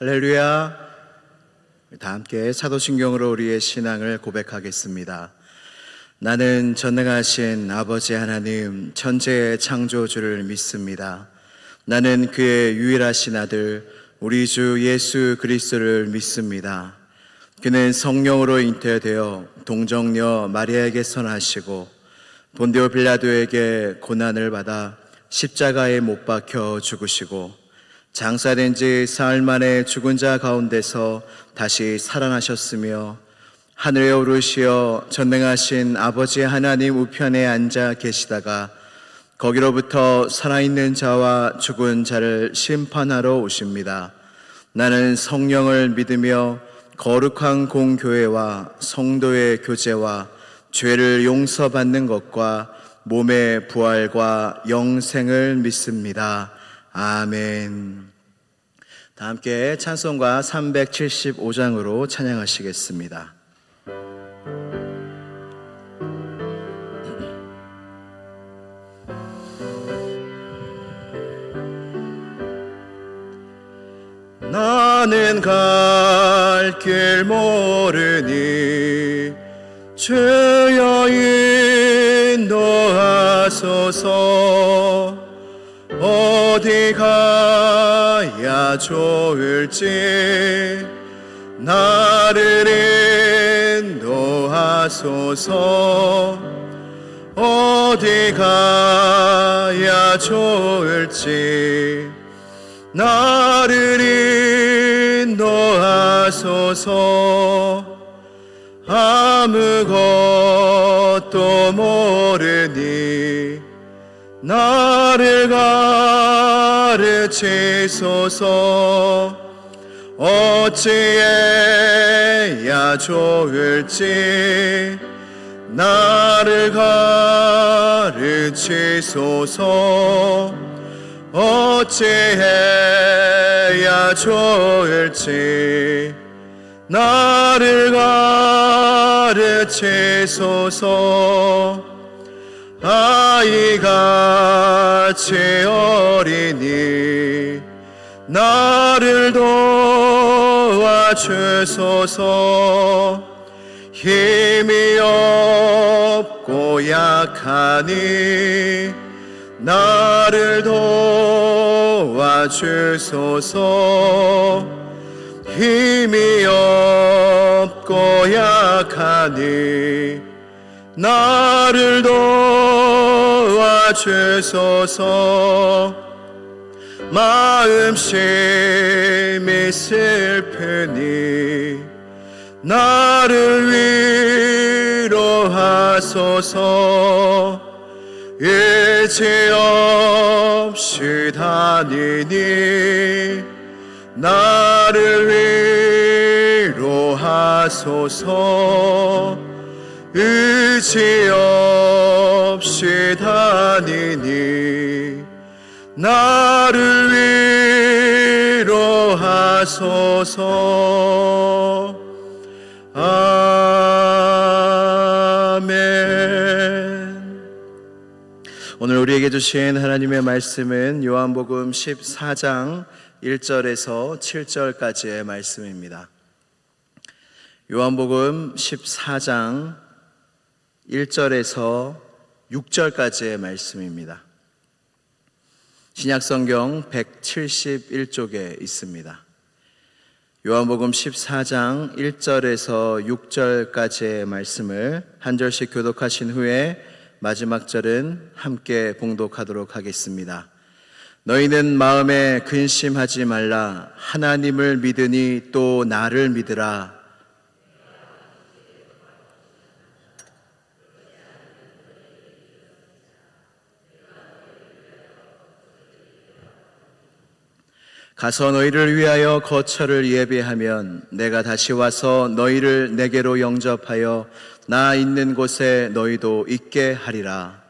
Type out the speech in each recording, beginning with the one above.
할렐루야. 다 함께 사도신경으로 우리의 신앙을 고백하겠습니다. 나는 전능하신 아버지 하나님 천지의 창조주를 믿습니다. 나는 그의 유일하신 아들 우리 주 예수 그리스도를 믿습니다. 그는 성령으로 잉태되어 동정녀 마리아에게서 나시고 본디오 빌라도에게 고난을 받아 십자가에 못 박혀 죽으시고 장사된 지 사흘 만에 죽은 자 가운데서 다시 살아나셨으며 하늘에 오르시어 전능하신 아버지 하나님 우편에 앉아 계시다가 거기로부터 살아있는 자와 죽은 자를 심판하러 오십니다. 나는 성령을 믿으며 거룩한 공교회와 성도의 교제와 죄를 용서받는 것과 몸의 부활과 영생을 믿습니다. 아멘. 다 함께 찬송가 375장으로 찬양하시겠습니다. 나는 갈 길 모르니 주여 인도하소서. 어디 가야 좋을지 나를 인도하소서. 어디 가야 좋을지 나를 인도하소서. 아무것도 모르니 나를 가르치소서. 어찌해야 좋을지 나를 가르치소서. 어찌해야 좋을지 나를 가르치소서. 아이같이 어리니 나를 도와주소서. 힘이 없고 약하니 나를 도와주소서. 힘이 없고 약하니 나를 도와주소서. 마음심이 슬프니 나를 위로하소서. 의지 없이 다니니 나를 위로하소서. 의지 없이 다니니 나를 위로하소서. 아멘. 오늘 우리에게 주신 하나님의 말씀은 요한복음 14장 1절에서 7절까지의 말씀입니다. 요한복음 14장 1절에서 6절까지의 말씀입니다. 신약성경 171쪽에 있습니다. 요한복음 14장 1절에서 6절까지의 말씀을 한 절씩 교독하신 후에 마지막 절은 함께 봉독하도록 하겠습니다. 너희는 마음에 근심하지 말라. 하나님을 믿으니 또 나를 믿으라. 가서 너희를 위하여 거처를 예비하면 내가 다시 와서 너희를 내게로 영접하여 나 있는 곳에 너희도 있게 하리라.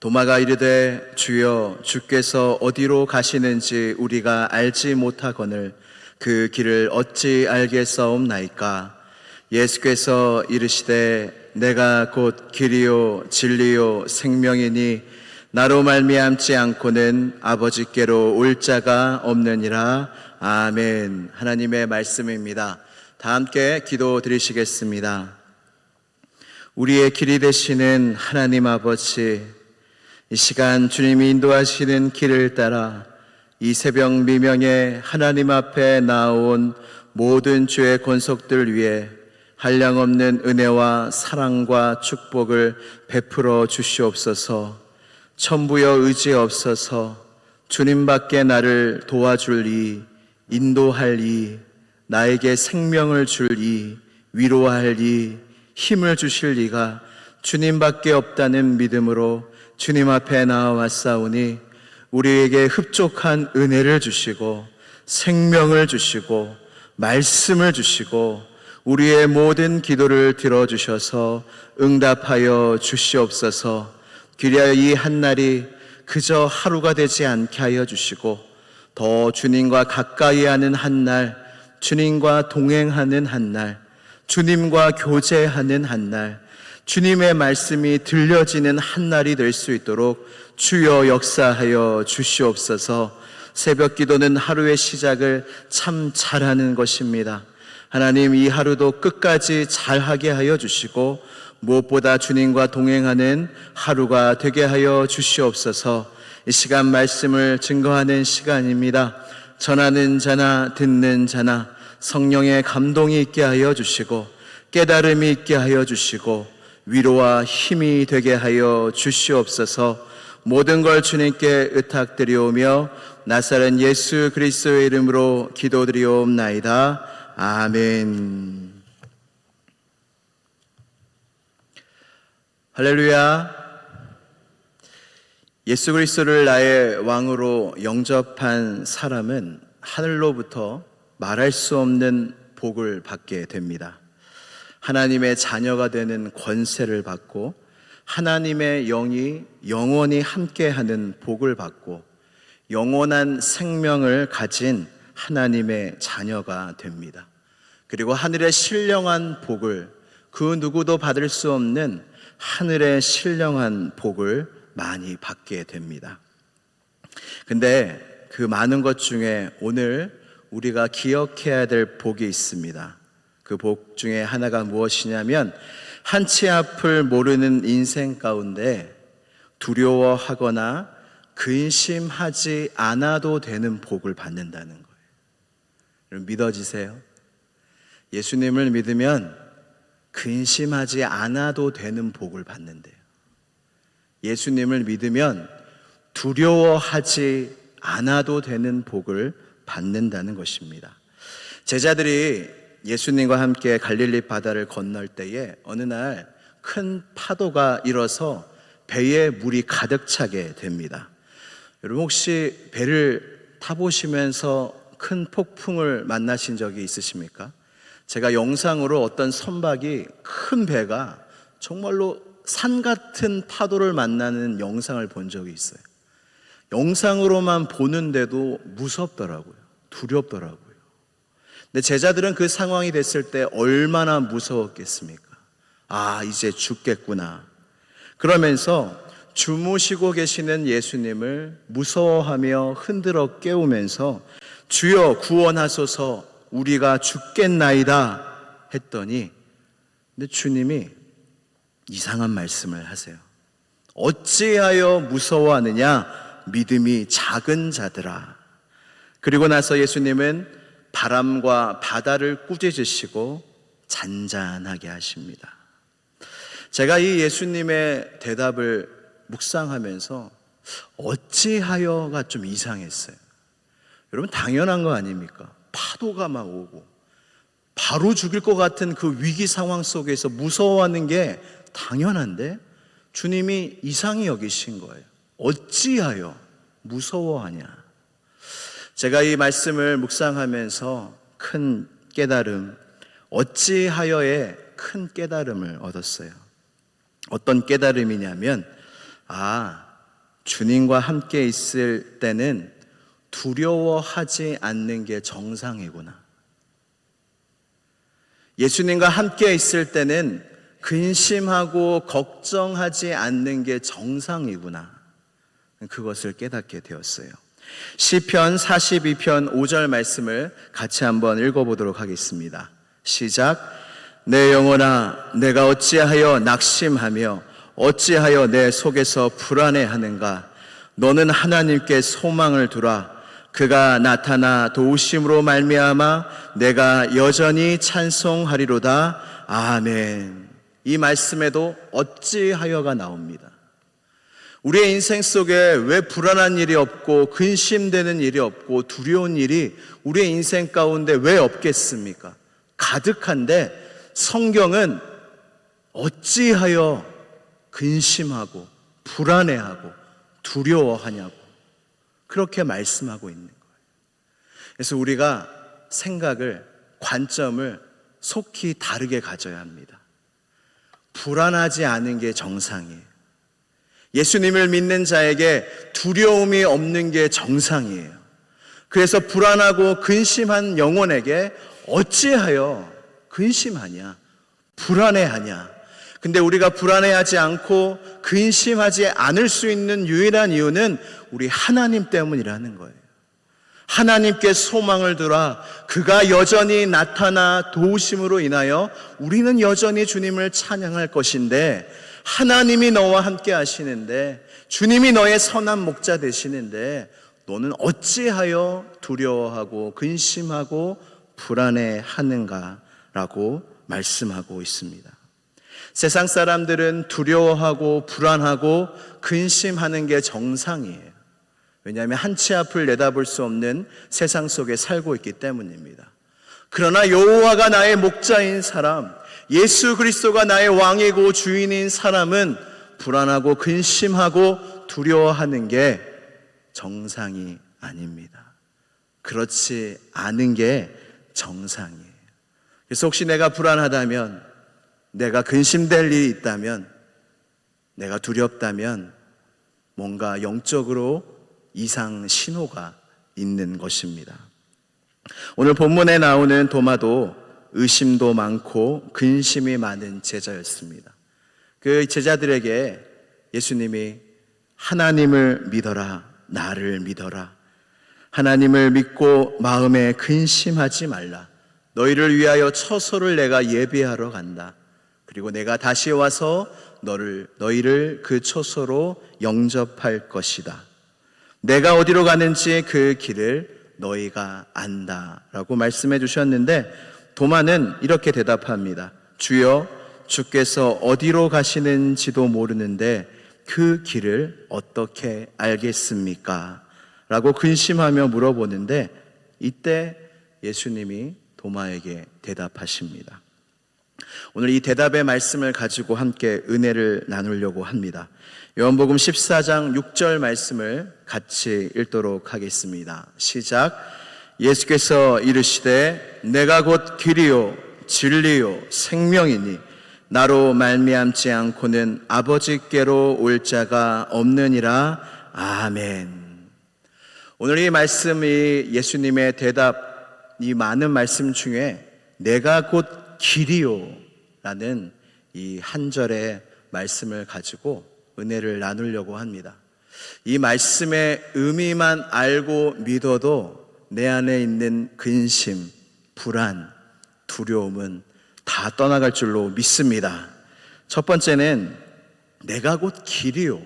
도마가 이르되 주여 주께서 어디로 가시는지 우리가 알지 못하거늘 그 길을 어찌 알겠사옵나이까. 예수께서 이르시되 내가 곧 길이요 진리요 생명이니 나로 말미암지 않고는 아버지께로 올 자가 없느니라. 아멘. 하나님의 말씀입니다. 다 함께 기도 드리시겠습니다. 우리의 길이 되시는 하나님 아버지, 이 시간 주님이 인도하시는 길을 따라 이 새벽 미명에 하나님 앞에 나온 모든 주의 권속들 위해 한량없는 은혜와 사랑과 축복을 베풀어 주시옵소서. 천부여 의지 없어서 주님밖에 나를 도와줄 이, 인도할 이, 나에게 생명을 줄 이, 위로할 이, 힘을 주실 이가 주님밖에 없다는 믿음으로 주님 앞에 나와왔사오니 우리에게 흡족한 은혜를 주시고 생명을 주시고 말씀을 주시고 우리의 모든 기도를 들어주셔서 응답하여 주시옵소서. 그리하여 이 한날이 그저 하루가 되지 않게 하여 주시고 더 주님과 가까이 하는 한날, 주님과 동행하는 한날, 주님과 교제하는 한날, 주님의 말씀이 들려지는 한날이 될 수 있도록 주여 역사하여 주시옵소서. 새벽 기도는 하루의 시작을 참 잘하는 것입니다. 하나님, 이 하루도 끝까지 잘하게 하여 주시고 무엇보다 주님과 동행하는 하루가 되게 하여 주시옵소서. 이 시간 말씀을 증거하는 시간입니다. 전하는 자나 듣는 자나 성령의 감동이 있게 하여 주시고 깨달음이 있게 하여 주시고 위로와 힘이 되게 하여 주시옵소서. 모든 걸 주님께 의탁드리오며 나사렛 예수 그리스도의 이름으로 기도드리옵나이다. 아멘. 할렐루야. 예수 그리스도를 나의 왕으로 영접한 사람은 하늘로부터 말할 수 없는 복을 받게 됩니다. 하나님의 자녀가 되는 권세를 받고 하나님의 영이 영원히 함께하는 복을 받고 영원한 생명을 가진 하나님의 자녀가 됩니다. 그리고 하늘의 신령한 복을, 그 누구도 받을 수 없는 하늘의 신령한 복을 많이 받게 됩니다. 근데 그 많은 것 중에 오늘 우리가 기억해야 될 복이 있습니다. 그 복 중에 하나가 무엇이냐면 한치 앞을 모르는 인생 가운데 두려워하거나 근심하지 않아도 되는 복을 받는다는 거예요. 여러분 믿어지세요? 예수님을 믿으면 근심하지 않아도 되는 복을 받는데요. 예수님을 믿으면 두려워하지 않아도 되는 복을 받는다는 것입니다. 제자들이 예수님과 함께 갈릴리 바다를 건널 때에 어느 날 큰 파도가 일어서 배에 물이 가득 차게 됩니다. 여러분 혹시 배를 타보시면서 큰 폭풍을 만나신 적이 있으십니까? 제가 영상으로 어떤 선박이 큰 배가 정말로 산 같은 파도를 만나는 영상을 본 적이 있어요. 영상으로만 보는데도 무섭더라고요. 두렵더라고요. 근데 제자들은 그 상황이 됐을 때 얼마나 무서웠겠습니까? 아, 이제 죽겠구나. 그러면서 주무시고 계시는 예수님을 무서워하며 흔들어 깨우면서 주여 구원하소서, 우리가 죽겠나이다 했더니, 근데 주님이 이상한 말씀을 하세요. 어찌하여 무서워하느냐, 믿음이 작은 자들아. 그리고 나서 예수님은 바람과 바다를 꾸짖으시고 잔잔하게 하십니다. 제가 이 예수님의 대답을 묵상하면서 어찌하여가 좀 이상했어요. 여러분 당연한 거 아닙니까? 파도가 막 오고 바로 죽일 것 같은 그 위기 상황 속에서 무서워하는 게 당연한데 주님이 이상히 여기신 거예요. 어찌하여 무서워하냐. 제가 이 말씀을 묵상하면서 큰 깨달음, 어찌하여의 큰 깨달음을 얻었어요. 어떤 깨달음이냐면, 주님과 함께 있을 때는 두려워하지 않는 게 정상이구나. 예수님과 함께 있을 때는 근심하고 걱정하지 않는 게 정상이구나. 그것을 깨닫게 되었어요. 시편 42편 5절 말씀을 같이 한번 읽어보도록 하겠습니다. 시작. 내 영혼아, 내가 어찌하여 낙심하며 어찌하여 내 속에서 불안해하는가. 너는 하나님께 소망을 두라. 그가 나타나 도우심으로 말미암아 내가 여전히 찬송하리로다. 아멘. 이 말씀에도 어찌하여가 나옵니다. 우리의 인생 속에 왜 불안한 일이 없고 근심되는 일이 없고 두려운 일이 우리의 인생 가운데 왜 없겠습니까? 가득한데 성경은 어찌하여 근심하고 불안해하고 두려워하냐고 그렇게 말씀하고 있는 거예요. 그래서 우리가 생각을, 관점을 속히 다르게 가져야 합니다. 불안하지 않은 게 정상이에요. 예수님을 믿는 자에게 두려움이 없는 게 정상이에요. 그래서 불안하고 근심한 영혼에게 어찌하여 근심하냐, 불안해하냐. 근데 우리가 불안해하지 않고 근심하지 않을 수 있는 유일한 이유는 우리 하나님 때문이라는 거예요. 하나님께 소망을 두라. 그가 여전히 나타나 도우심으로 인하여 우리는 여전히 주님을 찬양할 것인데, 하나님이 너와 함께 하시는데, 주님이 너의 선한 목자 되시는데 너는 어찌하여 두려워하고 근심하고 불안해하는가라고 말씀하고 있습니다. 세상 사람들은 두려워하고 불안하고 근심하는 게 정상이에요. 왜냐하면 한치 앞을 내다볼 수 없는 세상 속에 살고 있기 때문입니다. 그러나 여호와가 나의 목자인 사람, 예수 그리스도가 나의 왕이고 주인인 사람은 불안하고 근심하고 두려워하는 게 정상이 아닙니다. 그렇지 않은 게 정상이에요. 그래서 혹시 내가 불안하다면, 내가 근심될 일이 있다면, 내가 두렵다면 뭔가 영적으로 이상 신호가 있는 것입니다. 오늘 본문에 나오는 도마도 의심도 많고 근심이 많은 제자였습니다. 그 제자들에게 예수님이 하나님을 믿어라, 나를 믿어라. 하나님을 믿고 마음에 근심하지 말라. 너희를 위하여 처소를 내가 예비하러 간다. 그리고 내가 다시 와서 너희를 그 처소로 영접할 것이다. 내가 어디로 가는지 그 길을 너희가 안다 라고 말씀해 주셨는데, 도마는 이렇게 대답합니다. 주여, 주께서 어디로 가시는지도 모르는데 그 길을 어떻게 알겠습니까? 라고 근심하며 물어보는데, 이때 예수님이 도마에게 대답하십니다. 오늘 이 대답의 말씀을 가지고 함께 은혜를 나누려고 합니다. 요한복음 14장 6절 말씀을 같이 읽도록 하겠습니다. 시작. 예수께서 이르시되 내가 곧 길이요 진리요 생명이니 나로 말미암지 않고는 아버지께로 올 자가 없느니라. 아멘. 오늘 이 말씀이 예수님의 대답, 이 많은 말씀 중에 내가 곧 길이요 라는 이 한 절의 말씀을 가지고 은혜를 나누려고 합니다. 이 말씀의 의미만 알고 믿어도 내 안에 있는 근심, 불안, 두려움은 다 떠나갈 줄로 믿습니다. 첫 번째는 내가 곧 길이요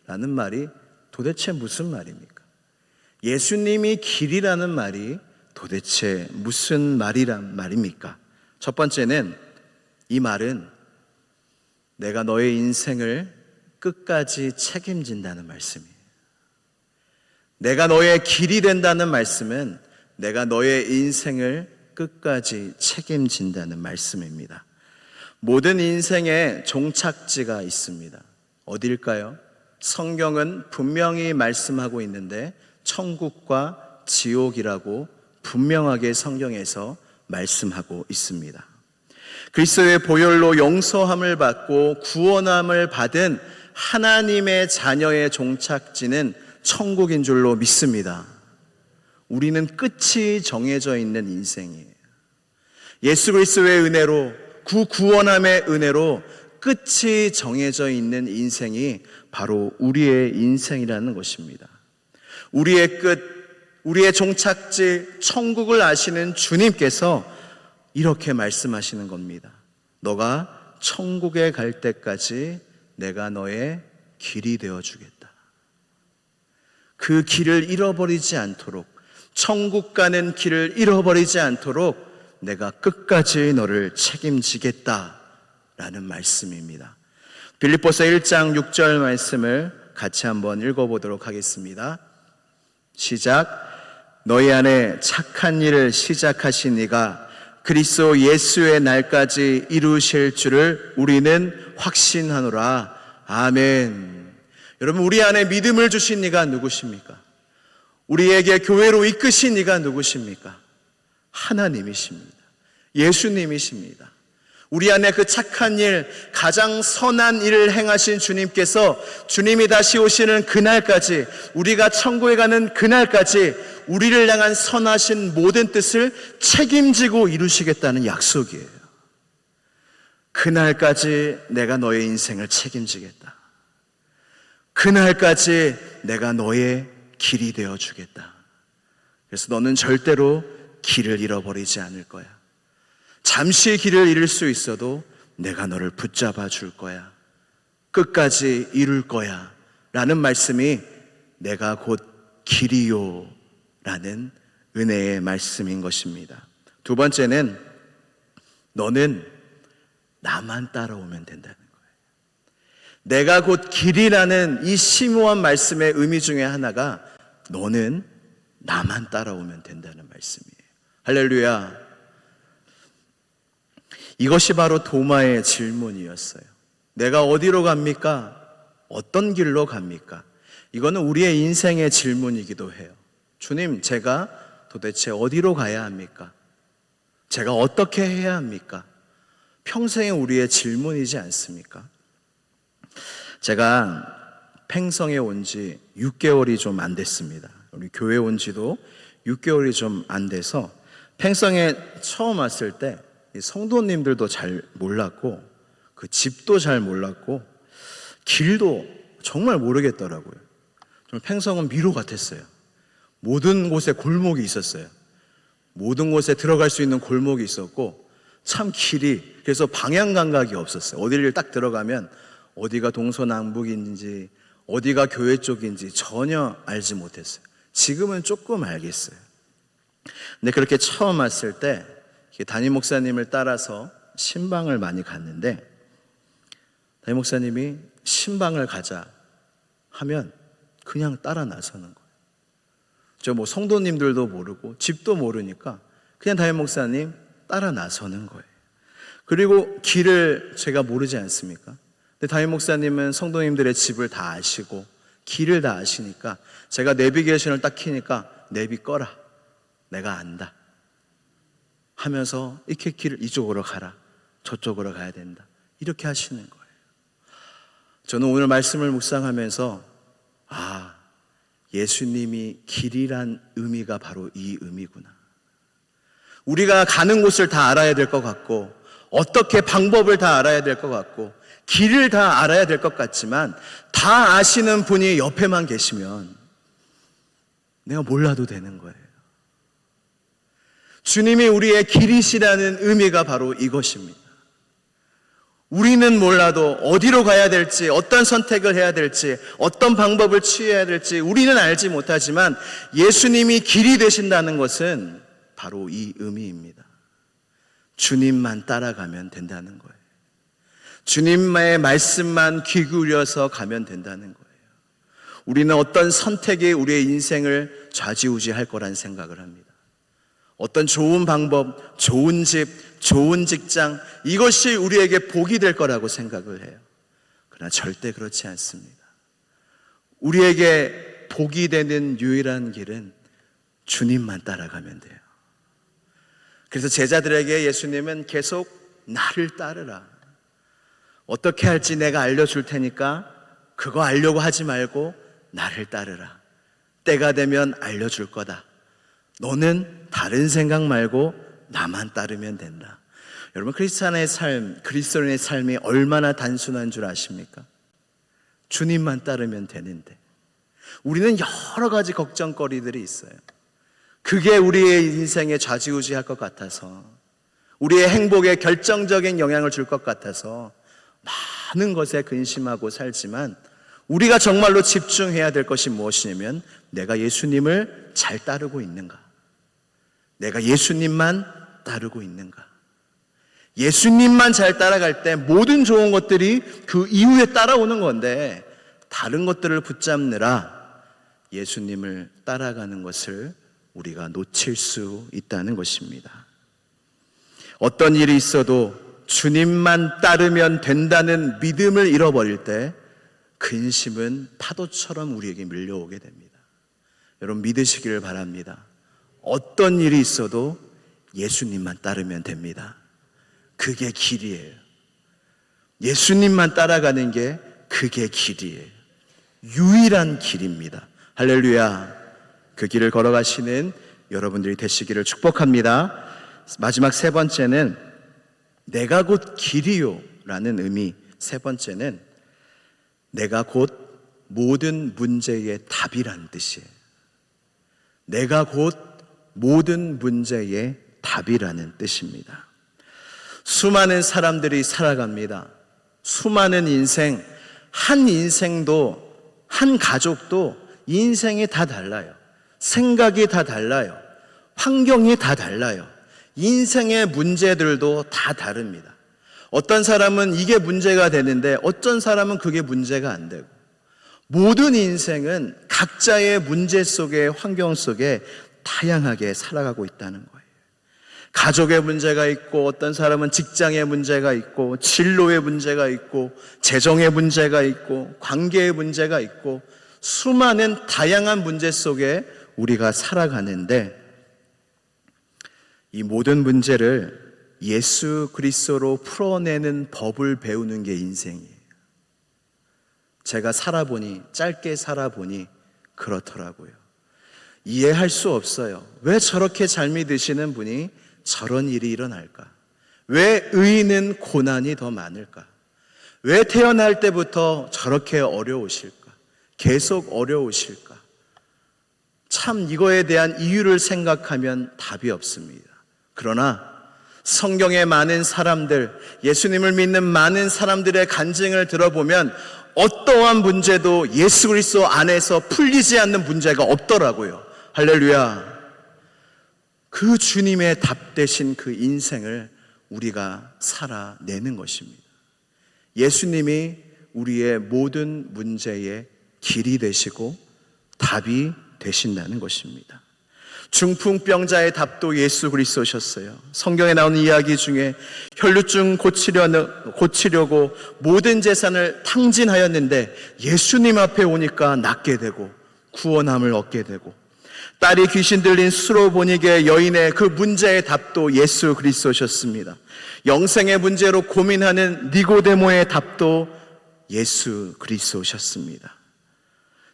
라는 말이 도대체 무슨 말입니까? 예수님이 길이라는 말이 도대체 무슨 말이란 말입니까? 첫 번째는 이 말은 내가 너의 인생을 끝까지 책임진다는 말씀이에요. 내가 너의 길이 된다는 말씀은 내가 너의 인생을 끝까지 책임진다는 말씀입니다. 모든 인생에 종착지가 있습니다. 어딜까요? 성경은 분명히 말씀하고 있는데 천국과 지옥이라고 분명하게 성경에서 말씀하고 있습니다. 그리스도의 보혈로 용서함을 받고 구원함을 받은 하나님의 자녀의 종착지는 천국인 줄로 믿습니다. 우리는 끝이 정해져 있는 인생이에요. 예수 그리스도의 은혜로, 구원함의 은혜로 끝이 정해져 있는 인생이 바로 우리의 인생이라는 것입니다. 우리의 끝, 우리의 종착지, 천국을 아시는 주님께서 이렇게 말씀하시는 겁니다. 너가 천국에 갈 때까지 내가 너의 길이 되어주겠다. 그 길을 잃어버리지 않도록, 천국 가는 길을 잃어버리지 않도록 내가 끝까지 너를 책임지겠다라는 말씀입니다. 빌립보서 1장 6절 말씀을 같이 한번 읽어보도록 하겠습니다. 시작. 너희 안에 착한 일을 시작하신 이가 그리스도 예수의 날까지 이루실 줄을 우리는 확신하노라. 아멘. 여러분, 우리 안에 믿음을 주신 이가 누구십니까? 우리에게 교회로 이끄신 이가 누구십니까? 하나님이십니다. 예수님이십니다. 우리 안에 그 착한 일, 가장 선한 일을 행하신 주님께서 주님이 다시 오시는 그날까지, 우리가 천국에 가는 그날까지 우리를 향한 선하신 모든 뜻을 책임지고 이루시겠다는 약속이에요. 그날까지 내가 너의 인생을 책임지겠다. 그날까지 내가 너의 길이 되어주겠다. 그래서 너는 절대로 길을 잃어버리지 않을 거야. 잠시 길을 잃을 수 있어도 내가 너를 붙잡아 줄 거야. 끝까지 이룰 거야. 라는 말씀이 내가 곧 길이요 라는 은혜의 말씀인 것입니다. 두 번째는 너는 나만 따라오면 된다는 거예요. 내가 곧 길이라는 이 심오한 말씀의 의미 중에 하나가 너는 나만 따라오면 된다는 말씀이에요. 할렐루야. 이것이 바로 도마의 질문이었어요. 내가 어디로 갑니까? 어떤 길로 갑니까? 이거는 우리의 인생의 질문이기도 해요. 주님, 제가 도대체 어디로 가야 합니까? 제가 어떻게 해야 합니까? 평생의 우리의 질문이지 않습니까? 제가 팽성에 온 지 6개월이 좀 안 됐습니다. 우리 교회 온 지도 6개월이 좀 안 돼서 팽성에 처음 왔을 때 성도님들도 잘 몰랐고 그 집도 잘 몰랐고 길도 정말 모르겠더라고요. 좀 팽성은 미로 같았어요. 모든 곳에 골목이 있었어요. 모든 곳에 들어갈 수 있는 골목이 있었고 참 길이, 그래서 방향 감각이 없었어요. 어디를 딱 들어가면 어디가 동서남북인지 어디가 교회 쪽인지 전혀 알지 못했어요. 지금은 조금 알겠어요. 근데 그렇게 처음 왔을 때 담임 목사님을 따라서 신방을 많이 갔는데 담임 목사님이 신방을 가자 하면 그냥 따라 나서는 거예요. 저 뭐 성도님들도 모르고 집도 모르니까 그냥 담임 목사님 따라 나서는 거예요. 그리고 길을 제가 모르지 않습니까? 근데 담임 목사님은 성도님들의 집을 다 아시고 길을 다 아시니까 제가 내비게이션을 딱 켜니까 내비 꺼라, 내가 안다 하면서 이렇게 길을 이쪽으로 가라, 저쪽으로 가야 된다, 이렇게 하시는 거예요. 저는 오늘 말씀을 묵상하면서 예수님이 길이란 의미가 바로 이 의미구나. 우리가 가는 곳을 다 알아야 될 것 같고 어떻게 방법을 다 알아야 될 것 같고 길을 다 알아야 될 것 같지만 다 아시는 분이 옆에만 계시면 내가 몰라도 되는 거예요. 주님이 우리의 길이시라는 의미가 바로 이것입니다. 우리는 몰라도 어디로 가야 될지, 어떤 선택을 해야 될지, 어떤 방법을 취해야 될지 우리는 알지 못하지만 예수님이 길이 되신다는 것은 바로 이 의미입니다. 주님만 따라가면 된다는 거예요. 주님의 말씀만 귀 기울여서 가면 된다는 거예요. 우리는 어떤 선택이 우리의 인생을 좌지우지할 거란 생각을 합니다. 어떤 좋은 방법, 좋은 집, 좋은 직장, 이것이 우리에게 복이 될 거라고 생각을 해요. 그러나 절대 그렇지 않습니다. 우리에게 복이 되는 유일한 길은 주님만 따라가면 돼요. 그래서 제자들에게 예수님은 계속 나를 따르라. 어떻게 할지 내가 알려줄 테니까 그거 알려고 하지 말고 나를 따르라. 때가 되면 알려줄 거다. 너는 다른 생각 말고 나만 따르면 된다. 여러분, 크리스찬의 삶, 그리스도인의 삶이 얼마나 단순한 줄 아십니까? 주님만 따르면 되는데 우리는 여러 가지 걱정거리들이 있어요. 그게 우리의 인생에 좌지우지할 것 같아서, 우리의 행복에 결정적인 영향을 줄 것 같아서 많은 것에 근심하고 살지만, 우리가 정말로 집중해야 될 것이 무엇이냐면, 내가 예수님을 잘 따르고 있는가? 내가 예수님만 따르고 있는가? 예수님만 잘 따라갈 때 모든 좋은 것들이 그 이후에 따라오는 건데, 다른 것들을 붙잡느라 예수님을 따라가는 것을 우리가 놓칠 수 있다는 것입니다. 어떤 일이 있어도 주님만 따르면 된다는 믿음을 잃어버릴 때 근심은 파도처럼 우리에게 밀려오게 됩니다. 여러분, 믿으시기를 바랍니다. 어떤 일이 있어도 예수님만 따르면 됩니다. 그게 길이에요. 예수님만 따라가는 게 그게 길이에요. 유일한 길입니다. 할렐루야. 그 길을 걸어가시는 여러분들이 되시기를 축복합니다. 마지막 세 번째는 내가 곧 길이요 라는 의미. 세 번째는 내가 곧 모든 문제의 답이란 뜻이에요. 내가 곧 모든 문제의 답이라는 뜻입니다. 수많은 사람들이 살아갑니다. 수많은 인생, 한 인생도, 한 가족도 인생이 다 달라요. 생각이 다 달라요. 환경이 다 달라요. 인생의 문제들도 다 다릅니다. 어떤 사람은 이게 문제가 되는데 어떤 사람은 그게 문제가 안 되고, 모든 인생은 각자의 문제 속에, 환경 속에 다양하게 살아가고 있다는 거예요. 가족의 문제가 있고, 어떤 사람은 직장의 문제가 있고, 진로의 문제가 있고, 재정의 문제가 있고, 관계의 문제가 있고, 수많은 다양한 문제 속에 우리가 살아가는데, 이 모든 문제를 예수 그리스도로 풀어내는 법을 배우는 게 인생이에요. 제가 살아보니, 짧게 살아보니 그렇더라고요. 이해할 수 없어요. 왜 저렇게 잘 믿으시는 분이 저런 일이 일어날까? 왜 의인은 고난이 더 많을까? 왜 태어날 때부터 저렇게 어려우실까? 계속 어려우실까? 참 이거에 대한 이유를 생각하면 답이 없습니다. 그러나 성경의 많은 사람들, 예수님을 믿는 많은 사람들의 간증을 들어보면 어떠한 문제도 예수 그리스도 안에서 풀리지 않는 문제가 없더라고요. 할렐루야. 그 주님의 답 되신 그 인생을 우리가 살아내는 것입니다. 예수님이 우리의 모든 문제의 길이 되시고 답이 되신다는 것입니다. 중풍병자의 답도 예수 그리스도셨어요. 성경에 나오는 이야기 중에 혈루증 고치려고 모든 재산을 탕진하였는데 예수님 앞에 오니까 낫게 되고 구원함을 얻게 되고, 딸이 귀신 들린 수로보니게 여인의 그 문제의 답도 예수 그리스도셨습니다. 영생의 문제로 고민하는 니고데모의 답도 예수 그리스도셨습니다.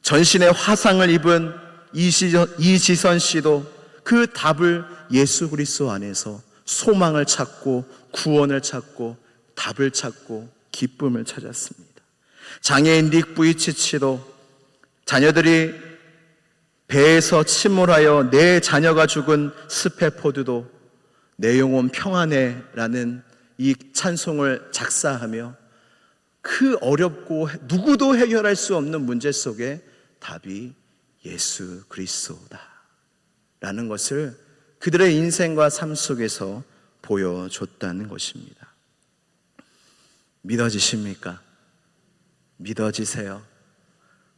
전신에 화상을 입은 이지선 씨도 그 답을 예수 그리스도 안에서 소망을 찾고 구원을 찾고 답을 찾고 기쁨을 찾았습니다. 장애인 닉 부이치치도 자녀들이 배에서 침몰하여 내 자녀가 죽은 스페포드도 내 영혼 평안해 라는 이 찬송을 작사하며 그 어렵고 누구도 해결할 수 없는 문제 속에 답이 예수 그리스도다 라는 것을 그들의 인생과 삶 속에서 보여줬다는 것입니다. 믿어지십니까? 믿어지세요?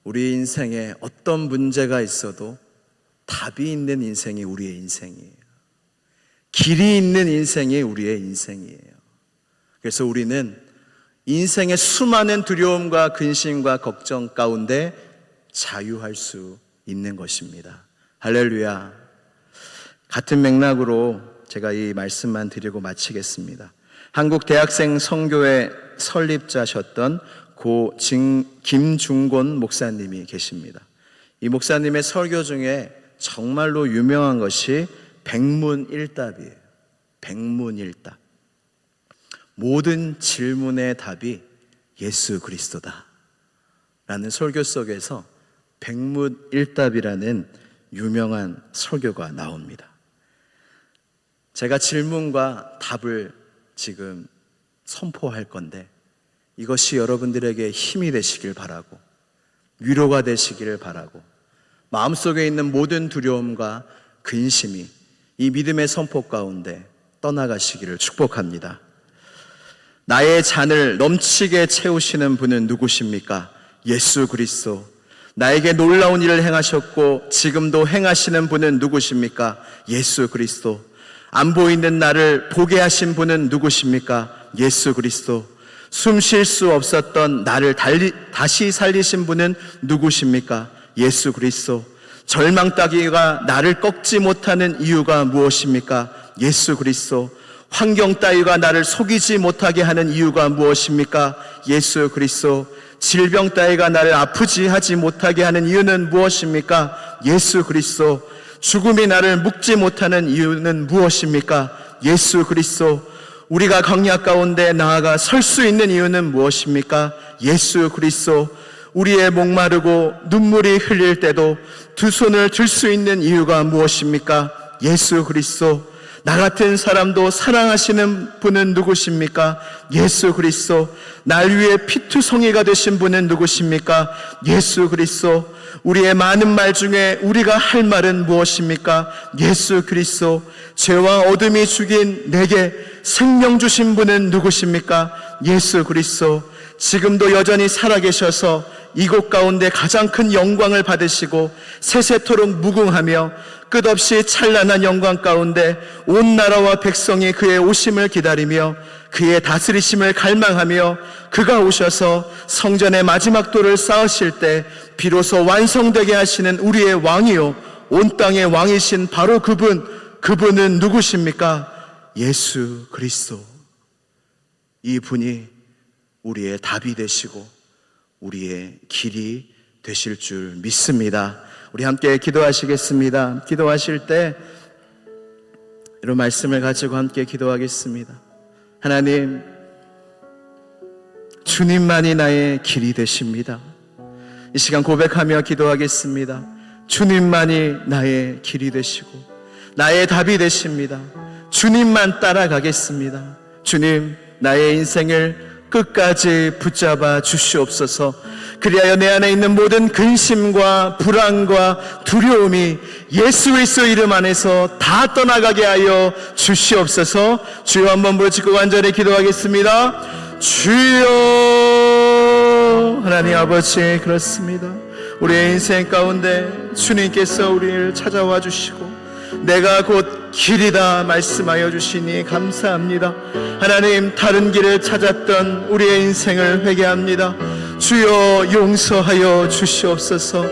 우리 인생에 어떤 문제가 있어도 답이 있는 인생이 우리의 인생이에요. 길이 있는 인생이 우리의 인생이에요. 그래서 우리는 인생의 수많은 두려움과 근심과 걱정 가운데 자유할 수 있는 것입니다. 할렐루야. 같은 맥락으로 제가 이 말씀만 드리고 마치겠습니다. 한국 대학생 선교회 설립자셨던 고 김중곤 목사님이 계십니다. 이 목사님의 설교 중에 정말로 유명한 것이 백문일답이에요. 백문일답. 모든 질문의 답이 예수 그리스도다 라는 설교 속에서 백문일답이라는 유명한 설교가 나옵니다. 제가 질문과 답을 지금 선포할 건데 이것이 여러분들에게 힘이 되시길 바라고 위로가 되시기를 바라고 마음속에 있는 모든 두려움과 근심이 이 믿음의 선포 가운데 떠나가시기를 축복합니다. 나의 잔을 넘치게 채우시는 분은 누구십니까? 예수 그리스도. 나에게 놀라운 일을 행하셨고 지금도 행하시는 분은 누구십니까? 예수 그리스도. 안 보이는 나를 보게 하신 분은 누구십니까? 예수 그리스도. 숨 쉴 수 없었던 나를 다시 살리신 분은 누구십니까? 예수 그리스도. 절망 따위가 나를 꺾지 못하는 이유가 무엇입니까? 예수 그리스도. 환경 따위가 나를 속이지 못하게 하는 이유가 무엇입니까? 예수 그리스도. 질병 따위가 나를 아프지 하지 못하게 하는 이유는 무엇입니까? 예수 그리스도. 죽음이 나를 묶지 못하는 이유는 무엇입니까? 예수 그리스도. 우리가 광야 가운데 나아가 설 수 있는 이유는 무엇입니까? 예수 그리스도. 우리의 목마르고 눈물이 흘릴 때도 두 손을 들 수 있는 이유가 무엇입니까? 예수 그리스도. 나 같은 사람도 사랑하시는 분은 누구십니까? 예수 그리스도. 날 위해 피투성이가 되신 분은 누구십니까? 예수 그리스도. 우리의 많은 말 중에 우리가 할 말은 무엇입니까? 예수 그리스도. 죄와 어둠이 죽인 내게 생명 주신 분은 누구십니까? 예수 그리스도. 지금도 여전히 살아계셔서 이곳 가운데 가장 큰 영광을 받으시고 세세토록 무궁하며 끝없이 찬란한 영광 가운데 온 나라와 백성이 그의 오심을 기다리며 그의 다스리심을 갈망하며 그가 오셔서 성전의 마지막 돌을 쌓으실 때 비로소 완성되게 하시는 우리의 왕이요 온 땅의 왕이신 바로 그분은 누구십니까? 예수 그리스도. 이 분이 우리의 답이 되시고 우리의 길이 되실 줄 믿습니다. 우리 함께 기도하시겠습니다. 기도하실 때 이런 말씀을 가지고 함께 기도하겠습니다. 하나님, 주님만이 나의 길이 되십니다. 이 시간 고백하며 기도하겠습니다. 주님만이 나의 길이 되시고 나의 답이 되십니다. 주님만 따라가겠습니다. 주님, 나의 인생을 끝까지 붙잡아 주시옵소서. 그리하여 내 안에 있는 모든 근심과 불안과 두려움이 예수 그리스도 이름 안에서 다 떠나가게 하여 주시옵소서. 주여 한번 부르짖고 간절히 기도하겠습니다. 주여. 하나님 아버지, 그렇습니다. 우리의 인생 가운데 주님께서 우리를 찾아와 주시고 내가 곧 길이다 말씀하여 주시니 감사합니다. 하나님, 다른 길을 찾았던 우리의 인생을 회개합니다. 주여 용서하여 주시옵소서.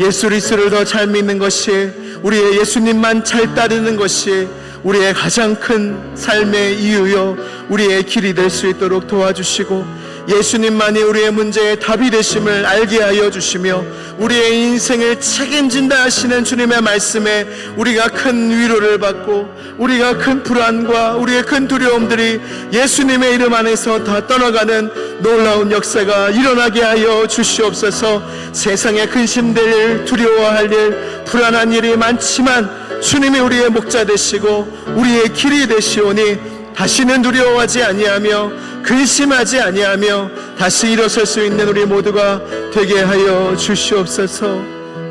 예수 그리스도를 더 잘 믿는 것이, 우리의 예수님만 잘 따르는 것이 우리의 가장 큰 삶의 이유요 우리의 길이 될 수 있도록 도와주시고 예수님만이 우리의 문제의 답이 되심을 알게 하여 주시며 우리의 인생을 책임진다 하시는 주님의 말씀에 우리가 큰 위로를 받고 우리가 큰 불안과 우리의 큰 두려움들이 예수님의 이름 안에서 다 떠나가는 놀라운 역사가 일어나게 하여 주시옵소서. 세상에 근심될 일, 두려워할 일, 불안한 일이 많지만 주님이 우리의 목자 되시고 우리의 길이 되시오니 다시는 두려워하지 아니하며 근심하지 아니하며 다시 일어설 수 있는 우리 모두가 되게 하여 주시옵소서.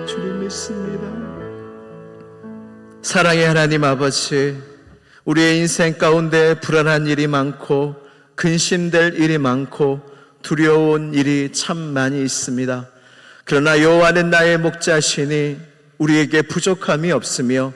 주님 믿습니다. 사랑의 하나님 아버지, 우리의 인생 가운데 불안한 일이 많고 근심될 일이 많고 두려운 일이 참 많이 있습니다. 그러나 여호와는 나의 목자시니 우리에게 부족함이 없으며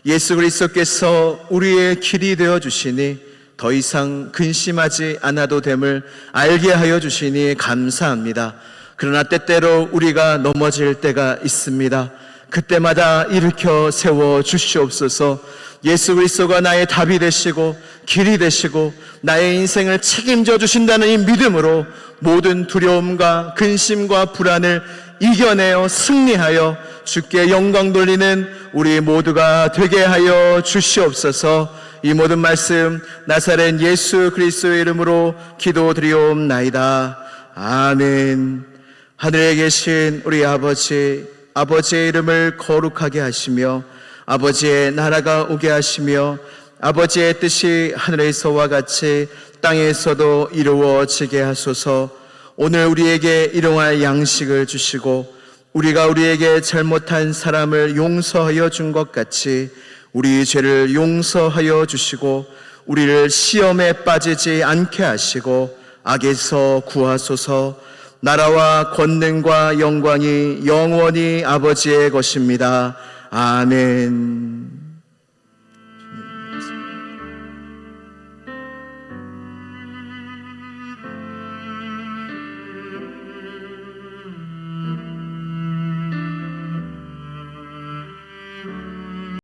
예수 그리스도께서 우리의 길이 되어 주시니 더 이상 근심하지 않아도 됨을 알게 하여 주시니 감사합니다. 그러나 때때로 우리가 넘어질 때가 있습니다. 그때마다 일으켜 세워 주시옵소서. 예수 그리스도가 나의 답이 되시고 길이 되시고 나의 인생을 책임져 주신다는 이 믿음으로 모든 두려움과 근심과 불안을 이겨내어 승리하여 주께 영광 돌리는 우리 모두가 되게 하여 주시옵소서. 이 모든 말씀 나사렛 예수 그리스도의 이름으로 기도드리옵나이다. 아멘. 하늘에 계신 우리 아버지, 아버지의 이름을 거룩하게 하시며 아버지의 나라가 오게 하시며 아버지의 뜻이 하늘에서와 같이 땅에서도 이루어지게 하소서. 오늘 우리에게 일용할 양식을 주시고 우리가 우리에게 잘못한 사람을 용서하여 준 것 같이 우리 죄를 용서하여 주시고 우리를 시험에 빠지지 않게 하시고 악에서 구하소서. 나라와 권능과 영광이 영원히 아버지의 것입니다. 아멘.